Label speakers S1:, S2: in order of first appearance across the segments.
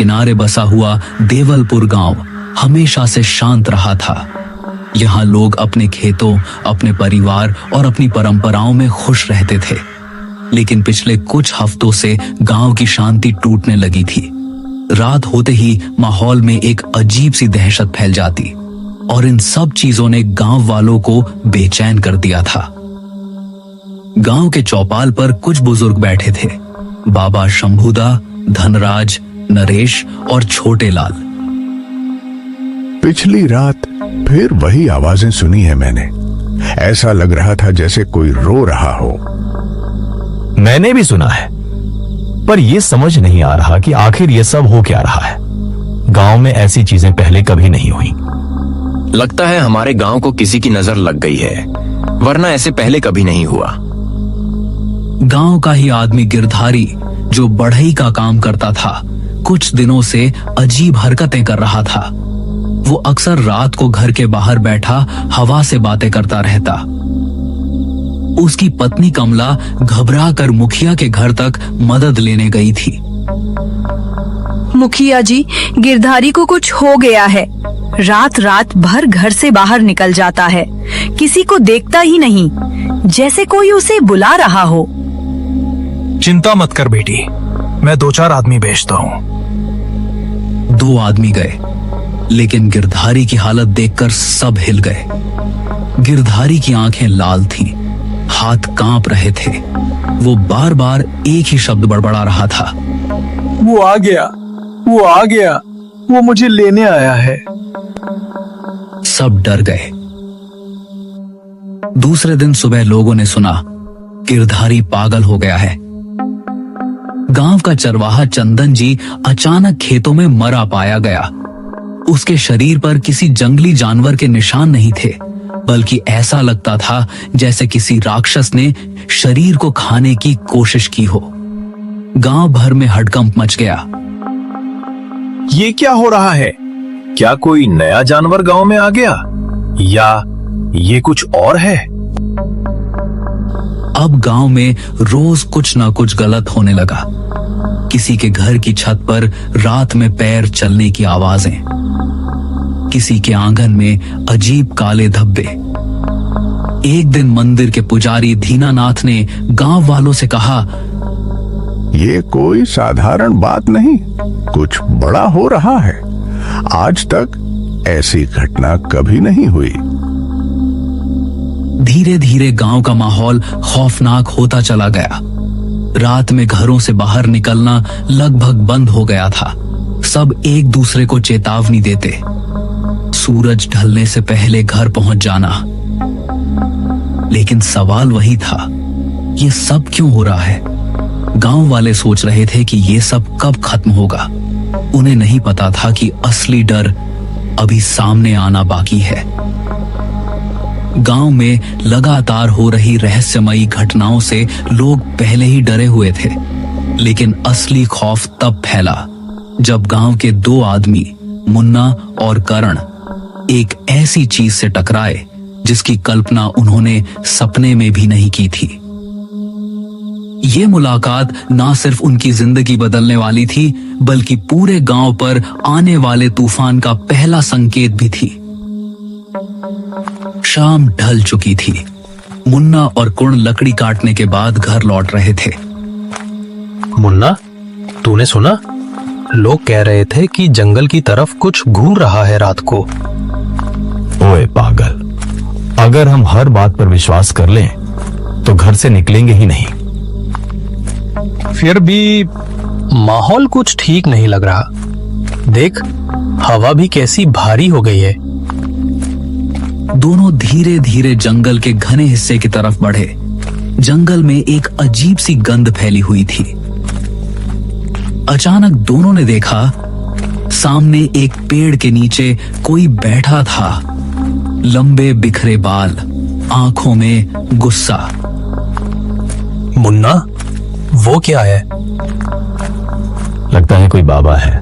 S1: किनारे बसा हुआ देवलपुर गांव हमेशा से शांत रहा था। यहाँ लोग अपने खेतों, अपने परिवार और अपनी परंपराओं में खुश रहते थे। लेकिन पिछले कुछ हफ्तों से गांव की शांति टूटने लगी थी। रात होते ही माहौल में एक अजीब सी दहशत फैल जाती और इन सब चीजों ने गांव वालों को बेचैन कर दिया था। गांव के चौपाल पर कुछ बुजुर्ग बैठे थे, बाबा शंभूदा, धनराज, नरेश और छोटे लाल।
S2: पिछली रात फिर वही आवाजें सुनी है मैंने। ऐसा लग रहा था जैसे कोई रो रहा हो।
S3: मैंने भी सुना है, पर यह समझ नहीं आ रहा कि आखिर यह सब हो क्या रहा है। गांव में ऐसी चीजें पहले कभी नहीं हुई।
S4: लगता है हमारे गांव को किसी की नजर लग गई है, वरना ऐसे पहले कभी नहीं हुआ।
S1: गांव का ही आदमी गिरधारी, जो बढ़ई का काम करता था, कुछ दिनों से अजीब हरकतें कर रहा था। वो अक्सर रात को घर के बाहर बैठा हवा से बातें करता रहता। उसकी पत्नी कमला घबरा कर मुखिया के घर तक मदद लेने गई थी।
S5: मुखिया जी, गिरधारी को कुछ हो गया है। रात रात भर घर से बाहर निकल जाता है, किसी को देखता ही नहीं, जैसे कोई उसे बुला रहा हो।
S6: चिंता मत कर बेटी, मैं 2-4 आदमी भेजता हूँ।
S1: 2 आदमी गए, लेकिन गिरधारी की हालत देखकर सब हिल गए। गिरधारी की आंखें लाल थीं, हाथ कांप रहे थे। वो बार बार एक ही शब्द बड़बड़ा रहा था।
S6: वो आ गया, वो आ गया, वो मुझे लेने आया है।
S1: सब डर गए। दूसरे दिन सुबह लोगों ने सुना गिरधारी पागल हो गया है। गांव का चरवाहा चंदन जी अचानक खेतों में मरा पाया गया। उसके शरीर पर किसी जंगली जानवर के निशान नहीं थे, बल्कि ऐसा लगता था जैसे किसी राक्षस ने शरीर को खाने की कोशिश की हो। गांव भर में हड़कंप मच गया।
S3: ये क्या हो रहा है? क्या कोई नया जानवर गांव में आ गया, या ये कुछ और है?
S1: अब गांव में रोज कुछ ना कुछ गलत होने लगा। किसी के घर की छत पर रात में पैर चलने की आवाजें, किसी के आंगन में अजीब काले धब्बे। एक दिन मंदिर के पुजारी दीनानाथ ने गांव वालों से कहा,
S2: ये कोई साधारण बात नहीं, कुछ बड़ा हो रहा है। आज तक ऐसी घटना कभी नहीं हुई।
S1: धीरे धीरे गांव का माहौल खौफनाक होता चला गया। रात में घरों से बाहर निकलना लगभग बंद हो गया था। सब एक दूसरे को चेतावनी देते, सूरज ढलने से पहले घर पहुंच जाना। लेकिन सवाल वही था, ये सब क्यों हो रहा है? गांव वाले सोच रहे थे कि ये सब कब खत्म होगा। उन्हें नहीं पता था कि असली डर अभी सामने आना बाकी है। गांव में लगातार हो रही रहस्यमयी घटनाओं से लोग पहले ही डरे हुए थे, लेकिन असली खौफ तब फैला जब गांव के 2 आदमी, मुन्ना और करण, एक ऐसी चीज से टकराए जिसकी कल्पना उन्होंने सपने में भी नहीं की थी। ये मुलाकात ना सिर्फ उनकी जिंदगी बदलने वाली थी, बल्कि पूरे गांव पर आने वाले तूफान का पहला संकेत भी थी। शाम ढल चुकी थी। मुन्ना और कुर्ण लकड़ी काटने के बाद घर लौट रहे थे।
S6: मुन्ना, तूने सुना? लोग कह रहे थे कि जंगल की तरफ कुछ घूम रहा है रात को।
S3: ओए पागल, अगर हम हर बात पर विश्वास कर लें तो घर से निकलेंगे ही नहीं।
S6: फिर भी माहौल कुछ ठीक नहीं लग रहा। देख, हवा भी कैसी भारी हो गई है।
S1: दोनों धीरे धीरे जंगल के घने हिस्से की तरफ बढ़े। जंगल में एक अजीब सी गंध फैली हुई थी। अचानक दोनों ने देखा, सामने एक पेड़ के नीचे कोई बैठा था। लंबे बिखरे बाल, आंखों में गुस्सा।
S6: मुन्ना, वो क्या है?
S3: लगता है कोई बाबा है।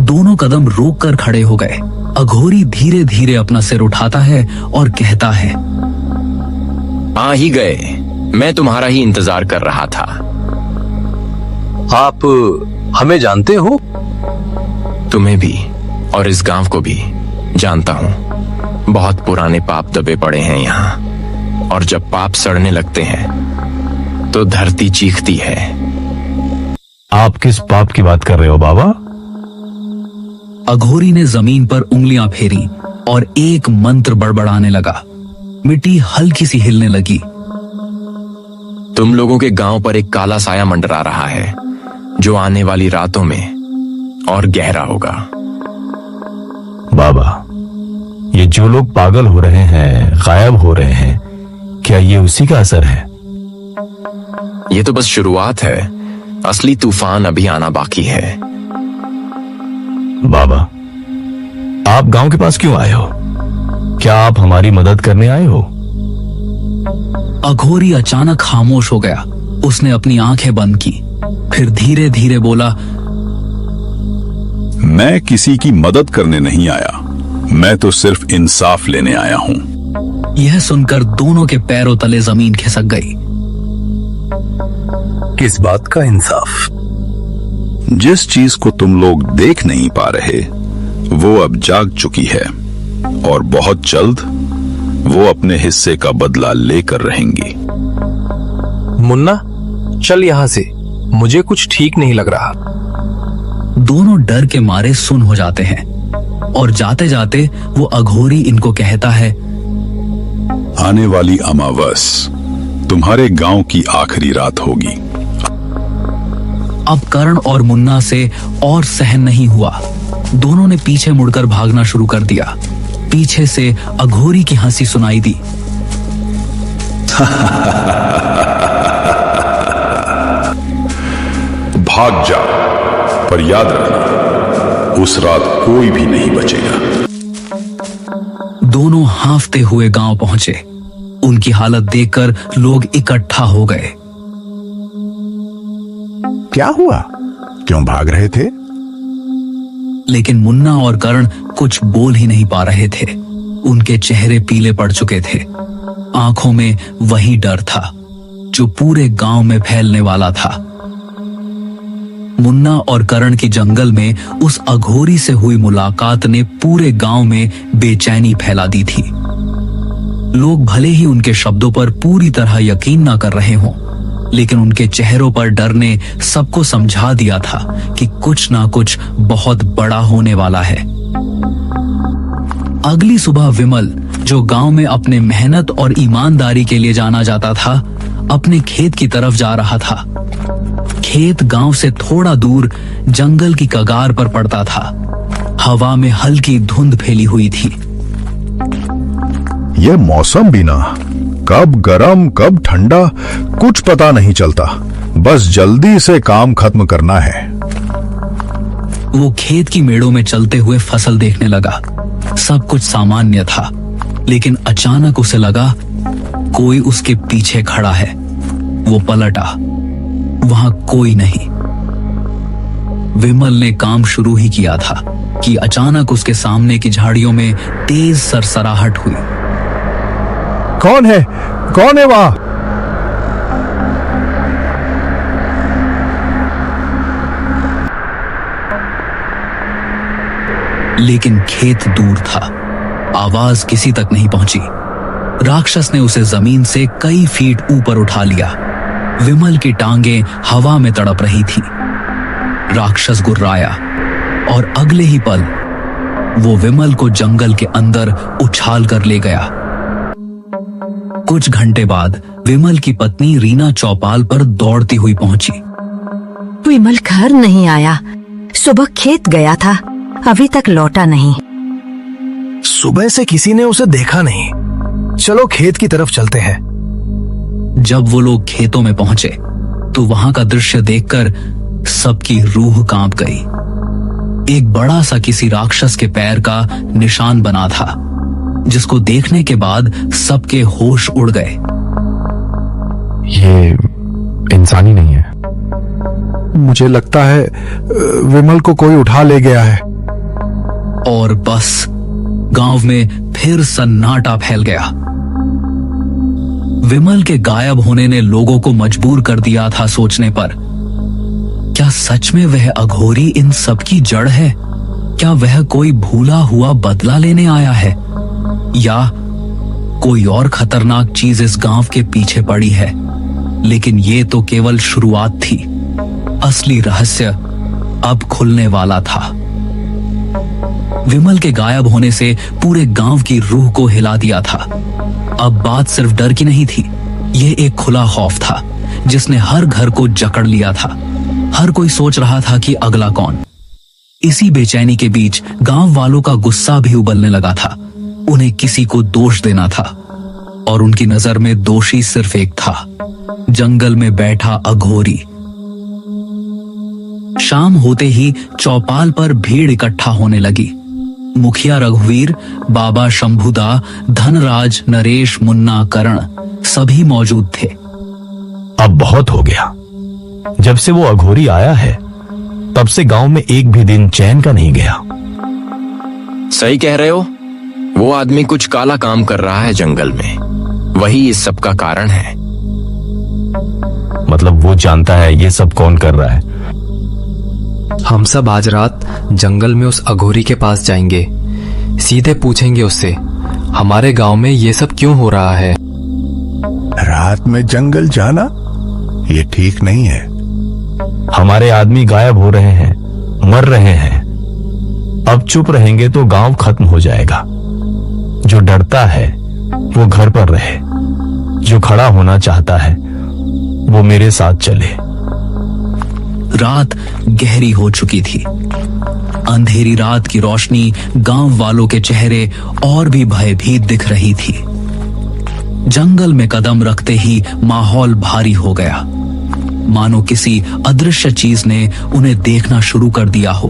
S1: दोनों कदम रोक कर खड़े हो गए। अघोरी धीरे धीरे अपना सिर उठाता है और कहता है,
S4: आ ही गए, मैं तुम्हारा ही इंतजार कर रहा था।
S6: आप हमें जानते हो?
S4: तुम्हें भी और इस गांव को भी जानता हूं। बहुत पुराने पाप दबे पड़े हैं यहाँ, और जब पाप सड़ने लगते हैं तो धरती चीखती है।
S3: आप किस पाप की बात कर रहे हो बाबा?
S1: अघोरी ने जमीन पर उंगलियां फेरी और एक मंत्र बड़बड़ाने लगा। मिट्टी हल्की सी हिलने लगी।
S4: तुम लोगों के गांव पर एक काला साया मंडरा रहा है, जो आने वाली रातों में और गहरा होगा।
S3: बाबा, ये जो लोग पागल हो रहे हैं, गायब हो रहे हैं, क्या ये उसी का असर है?
S4: ये तो बस शुरुआत है, असली तूफान अभी आना बाकी है।
S3: बाबा, आप गांव के पास क्यों आए हो? क्या आप हमारी मदद करने आए हो?
S1: अघोरी अचानक खामोश हो गया। उसने अपनी आंखें बंद की, फिर धीरे धीरे बोला,
S7: मैं किसी की मदद करने नहीं आया, मैं तो सिर्फ इंसाफ लेने आया हूं।
S1: यह सुनकर दोनों के पैरों तले जमीन खिसक गई।
S7: किस बात का इंसाफ? जिस चीज को तुम लोग देख नहीं पा रहे वो अब जाग चुकी है, और बहुत जल्द वो अपने हिस्से का बदला लेकर रहेंगी।
S6: मुन्ना, चल यहाँ से, मुझे कुछ ठीक नहीं लग रहा।
S1: दोनों डर के मारे सुन हो जाते हैं, और जाते जाते वो अघोरी इनको कहता है,
S7: आने वाली अमावस तुम्हारे गांव की आखिरी रात होगी।
S1: अब करण और मुन्ना से और सहन नहीं हुआ। दोनों ने पीछे मुड़कर भागना शुरू कर दिया। पीछे से अघोरी की हंसी सुनाई दी।
S7: भाग जाओ, पर याद रखना उस रात कोई भी नहीं बचेगा।
S1: दोनों हांफते हुए गांव पहुंचे। उनकी हालत देखकर लोग इकट्ठा हो गए।
S2: क्या हुआ? क्यों भाग रहे थे?
S1: लेकिन मुन्ना और करण कुछ बोल ही नहीं पा रहे थे। उनके चेहरे पीले पड़ चुके थे। आंखों में वही डर था जो पूरे गांव में फैलने वाला था। मुन्ना और करण की जंगल में उस अघोरी से हुई मुलाकात ने पूरे गांव में बेचैनी फैला दी थी। लोग भले ही उनके शब्दों पर पूरी तरह यकीन ना कर रहे हों, लेकिन उनके चेहरों पर डर ने सबको समझा दिया था कि कुछ ना कुछ बहुत बड़ा होने वाला है। अगली सुबह विमल, जो गांव में अपने मेहनत और ईमानदारी के लिए जाना जाता था, अपने खेत की तरफ जा रहा था। खेत गांव से थोड़ा दूर जंगल की कगार पर पड़ता था। हवा में हल्की धुंध फैली हुई थी।
S2: यह मौसम भी ना, कब गरम कब ठंडा कुछ पता नहीं चलता। बस जल्दी से काम खत्म करना है।
S1: वो खेत की मेड़ों में चलते हुए फसल देखने लगा। सब कुछ सामान्य था, लेकिन अचानक उसे लगा कोई उसके पीछे खड़ा है। वो पलटा, वहां कोई नहीं। विमल ने काम शुरू ही किया था कि अचानक उसके सामने की झाड़ियों में तेज सरसराहट हुई।
S2: कौन है? कौन है वहां?
S1: लेकिन खेत दूर था। आवाज किसी तक नहीं पहुंची। राक्षस ने उसे जमीन से कई फीट ऊपर उठा लिया। विमल की टांगें हवा में तड़प रही थी। राक्षस गुर्राया और अगले ही पल वो विमल को जंगल के अंदर उछाल कर ले गया। कुछ घंटे बाद विमल की पत्नी रीना चौपाल पर दौड़ती हुई पहुंची।
S8: विमल घर नहीं आया। सुबह खेत गया था, अभी तक लौटा नहीं।
S6: सुबह से किसी ने उसे देखा नहीं। चलो खेत की तरफ चलते हैं।
S1: जब वो लोग खेतों में पहुंचे तो वहां का दृश्य देखकर सबकी रूह कांप गई। एक बड़ा सा किसी राक्षस के पैर का निशान बना था, जिसको देखने के बाद सबके होश उड़ गए।
S3: ये इंसानी नहीं है।
S2: मुझे लगता है विमल को कोई उठा ले गया है।
S1: और बस गांव में फिर सन्नाटा फैल गया। विमल के गायब होने ने लोगों को मजबूर कर दिया था सोचने पर, क्या सच में वह अघोरी इन सब की जड़ है? क्या वह कोई भूला हुआ बदला लेने आया है या कोई और खतरनाक चीज इस गांव के पीछे पड़ी है? लेकिन ये तो केवल शुरुआत थी। असली रहस्य अब खुलने वाला था। विमल के गायब होने से पूरे गांव की रूह को हिला दिया था। अब बात सिर्फ डर की नहीं थी, यह एक खुला खौफ था जिसने हर घर को जकड़ लिया था। हर कोई सोच रहा था कि अगला कौन। इसी बेचैनी के बीच गांव वालों का गुस्सा भी उबलने लगा था। उन्हें किसी को दोष देना था और उनकी नजर में दोषी सिर्फ एक था, जंगल में बैठा अघोरी। शाम होते ही चौपाल पर भीड़ इकट्ठा होने लगी। मुखिया रघुवीर, बाबा शंभुदा, धनराज, नरेश, मुन्ना, करण सभी मौजूद थे।
S3: अब बहुत हो गया। जब से वो अघोरी आया है तब से गांव में एक भी दिन चैन का नहीं गया।
S4: सही कह रहे हो। वो आदमी कुछ काला काम कर रहा है जंगल में, वही इस सब का कारण है।
S3: मतलब वो जानता है ये सब कौन कर रहा है?
S9: हम सब आज रात जंगल में उस अघोरी के पास जाएंगे। सीधे पूछेंगे उससे हमारे गांव में ये सब क्यों हो रहा है।
S2: रात में जंगल जाना ये ठीक नहीं है।
S3: हमारे आदमी गायब हो रहे हैं, मर रहे हैं। अब चुप रहेंगे तो गांव खत्म हो जाएगा। जो डरता है वो घर पर रहे, जो खड़ा होना चाहता है वो मेरे साथ चले।
S1: रात गहरी हो चुकी थी। अंधेरी रात की रोशनी गांव वालों के चेहरे और भी भयभीत दिख रही थी। जंगल में कदम रखते ही माहौल भारी हो गया, मानो किसी अदृश्य चीज ने उन्हें देखना शुरू कर दिया हो।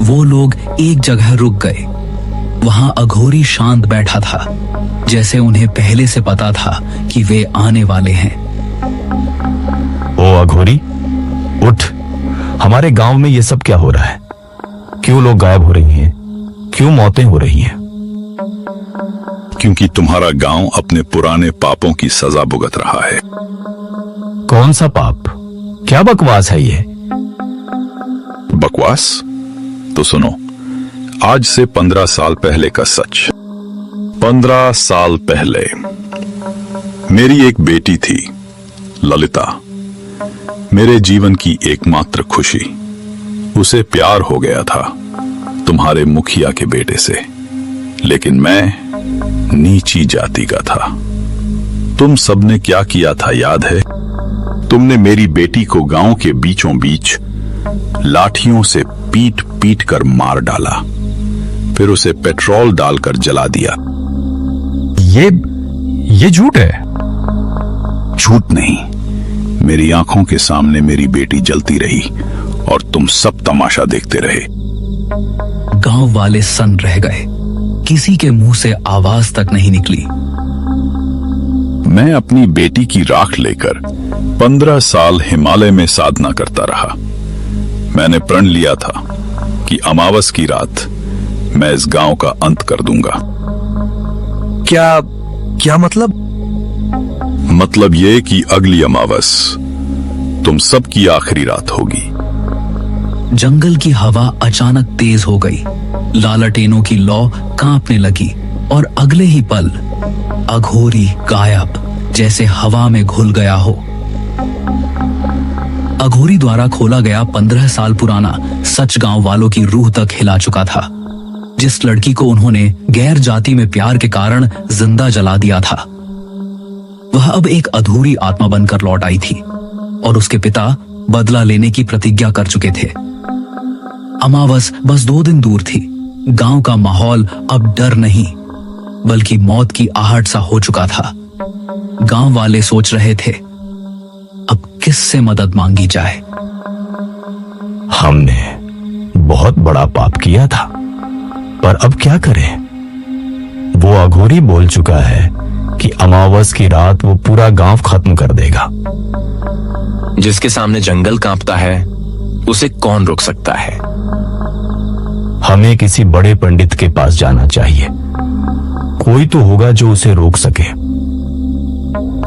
S1: वो लोग एक जगह रुक गए। वहां अघोरी शांत बैठा था, जैसे उन्हें पहले से पता था कि वे आने वाले हैं।
S3: ओ अघोरी, उठ। हमारे गांव में ये सब क्या हो रहा है? क्यों लोग गायब हो रही हैं? क्यों मौतें हो रही हैं?
S7: क्योंकि तुम्हारा गांव अपने पुराने पापों की सजा भुगत रहा है।
S3: कौन सा पाप? क्या बकवास है ये?
S7: बकवास? तो सुनो, आज से 15 साल पहले का सच। 15 साल पहले मेरी एक बेटी थी, ललिता। मेरे जीवन की एकमात्र खुशी। उसे प्यार हो गया था तुम्हारे मुखिया के बेटे से, लेकिन मैं नीची जाति का था। तुम सबने क्या किया था याद है? तुमने मेरी बेटी को गांव के बीचों बीच लाठियों से पीट पीट कर मार डाला, फिर उसे पेट्रोल डालकर जला दिया।
S3: ये झूठ है।
S7: झूठ नहीं, मेरी आंखों के सामने मेरी बेटी जलती रही और तुम सब तमाशा देखते रहे।
S1: गांव वाले सन्न रह गए। किसी के मुंह से आवाज तक नहीं निकली।
S7: मैं अपनी बेटी की राख लेकर 15 साल हिमालय में साधना करता रहा। मैंने प्रण लिया था कि अमावस की रात मैं इस गांव का अंत कर दूंगा।
S3: क्या मतलब?
S7: मतलब ये कि अगली अमावस तुम सबकी आखिरी रात होगी।
S1: जंगल की हवा अचानक तेज हो गई। लालटेनों की लौ कांपने लगी और अगले ही पल अघोरी गायब, जैसे हवा में घुल गया हो। अघोरी द्वारा खोला गया 15 साल पुराना सच गांव वालों की रूह तक हिला चुका था। जिस लड़की को उन्होंने गैर जाति में प्यार के कारण जिंदा जला दिया था, वह अब एक अधूरी आत्मा बनकर लौट आई थी और उसके पिता बदला लेने की प्रतिज्ञा कर चुके थे। अमावस बस 2 दिन दूर थी। गांव का माहौल अब डर नहीं बल्कि मौत की आहट सा हो चुका था। गांव वाले सोच रहे थे अब किससे मदद मांगी जाए।
S3: हमने बहुत बड़ा पाप किया था, पर अब क्या करें? वो अघोरी बोल चुका है कि अमावस की रात वो पूरा गांव खत्म कर देगा।
S4: जिसके सामने जंगल कांपता है उसे कौन रोक सकता है?
S3: हमें किसी बड़े पंडित के पास जाना चाहिए। कोई तो होगा जो उसे रोक सके।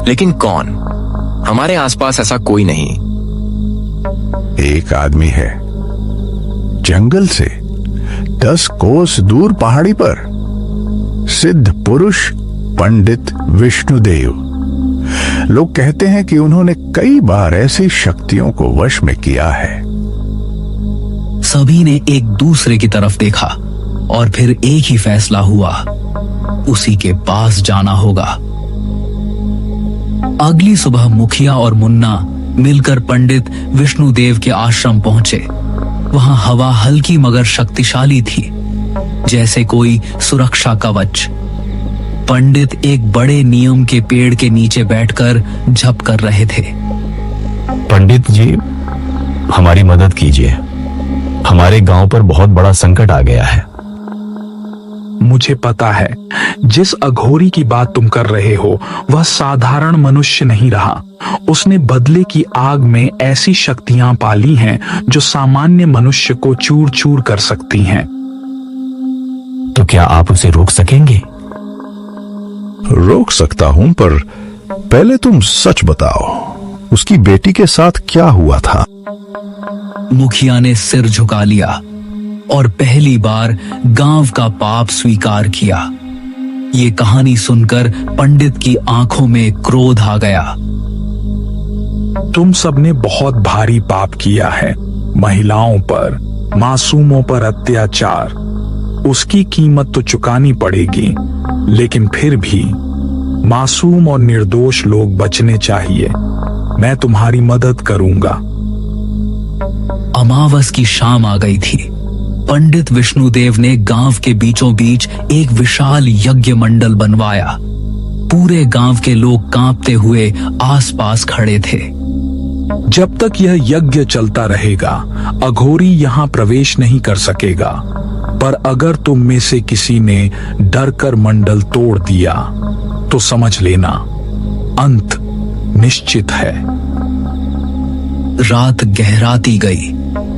S4: लेकिन कौन? हमारे आसपास ऐसा कोई नहीं।
S2: एक आदमी है जंगल से 10 कोस दूर पहाड़ी पर सिद्ध पुरुष पंडित विष्णुदेव। लोग कहते हैं कि उन्होंने कई बार ऐसी शक्तियों को वश में किया है।
S1: सभी ने एक दूसरे की तरफ देखा और फिर एक ही फैसला हुआ, उसी के पास जाना होगा। अगली सुबह मुखिया और मुन्ना मिलकर पंडित विष्णुदेव के आश्रम पहुंचे। वहां हवा हल्की मगर शक्तिशाली थी, जैसे कोई सुरक्षा कवच। पंडित एक बड़े नीम के पेड़ के नीचे बैठकर जप कर रहे थे।
S3: पंडित जी, हमारी मदद कीजिए। हमारे गांव पर बहुत बड़ा संकट आ गया है।
S10: मुझे पता है, जिस अघोरी की बात तुम कर रहे हो वह साधारण मनुष्य नहीं रहा। उसने बदले की आग में ऐसी शक्तियां पाली हैं जो सामान्य मनुष्य को चूर चूर कर सकती हैं।
S3: तो क्या आप उसे रोक सकेंगे?
S2: रोक सकता हूं, पर पहले तुम सच बताओ, उसकी बेटी के साथ क्या हुआ था?
S1: मुखिया ने सिर झुका लिया और पहली बार गांव का पाप स्वीकार किया। ये कहानी सुनकर पंडित की आंखों में क्रोध आ गया।
S10: तुम सबने बहुत भारी पाप किया है। महिलाओं पर, मासूमों पर अत्याचार, उसकी कीमत तो चुकानी पड़ेगी, लेकिन फिर भी मासूम और निर्दोष लोग बचने चाहिए। मैं तुम्हारी मदद करूंगा।
S1: अमावस की शाम आ गई थी। पंडित विष्णुदेव ने गांव के बीचों बीच एक विशाल यज्ञ मंडल बनवाया। पूरे गांव के लोग कांपते हुए आसपास खड़े थे।
S10: जब तक यह यज्ञ चलता रहेगा, अघोरी यहाँ प्रवेश नहीं कर सकेगा। पर अगर तुम में से किसी ने डरकर मंडल तोड़ दिया तो समझ लेना, अंत निश्चित है।
S1: रात गहराती गई,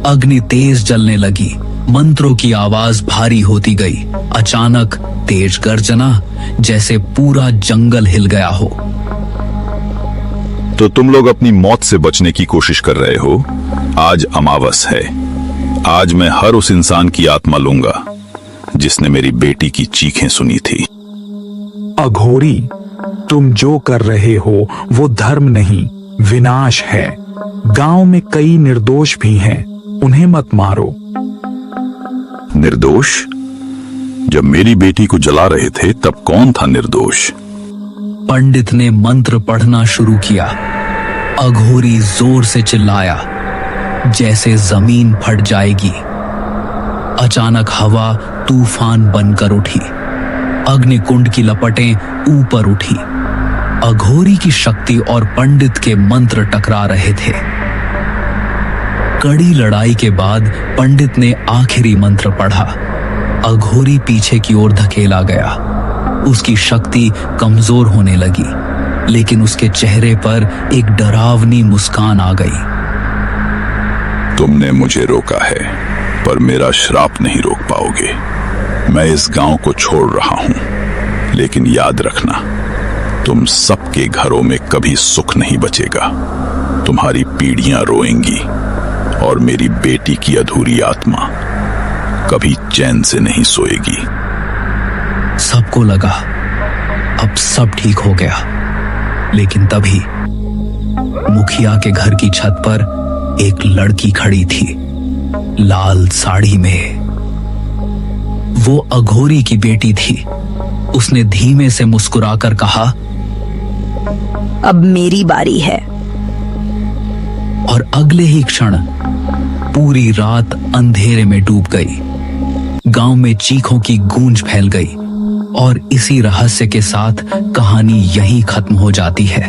S1: अग्नि तेज जलने लगी, मंत्रों की आवाज भारी होती गई। अचानक तेज गर्जना, जैसे पूरा जंगल हिल गया हो।
S7: तो तुम लोग अपनी मौत से बचने की कोशिश कर रहे हो। आज अमावस है। आज मैं हर उस इंसान की आत्मा लूंगा जिसने मेरी बेटी की चीखें सुनी थी।
S10: अघोरी, तुम जो कर रहे हो वो धर्म नहीं, विनाश है। गांव में कई निर्दोष भी हैं, उन्हें मत मारो।
S7: निर्दोष? जब मेरी बेटी को जला रहे थे तब कौन था निर्दोष?
S1: पंडित ने मंत्र पढ़ना शुरू किया। अघोरी जोर से चिल्लाया, जैसे जमीन फट जाएगी। अचानक हवा तूफान बनकर उठी। अग्निकुंड की लपटें ऊपर उठी। अघोरी की शक्ति और पंडित के मंत्र टकरा रहे थे। कड़ी लड़ाई के बाद पंडित ने आखिरी मंत्र पढ़ा। अघोरी पीछे की ओर धकेला गया। उसकी शक्ति कमजोर होने लगी, लेकिन उसके चेहरे पर एक डरावनी मुस्कान आ गई।
S7: तुमने मुझे रोका है, पर मेरा श्राप नहीं रोक पाओगे। मैं इस गांव को छोड़ रहा हूं, लेकिन याद रखना, तुम सबके घरों में कभी सुख नहीं बचेगा। तुम्हारी पीढ़ियां रोएंगी और मेरी बेटी की अधूरी आत्मा कभी चैन से नहीं सोएगी।
S1: सबको लगा अब सब ठीक हो गया, लेकिन तभी मुखिया के घर की छत पर एक लड़की खड़ी थी, लाल साड़ी में। वो अघोरी की बेटी थी। उसने धीमे से मुस्कुराकर कहा,
S5: अब मेरी बारी है।
S1: और अगले ही क्षण पूरी रात अंधेरे में डूब गई। गांव में चीखों की गूंज फैल गई और इसी रहस्य के साथ कहानी यहीं खत्म हो जाती है।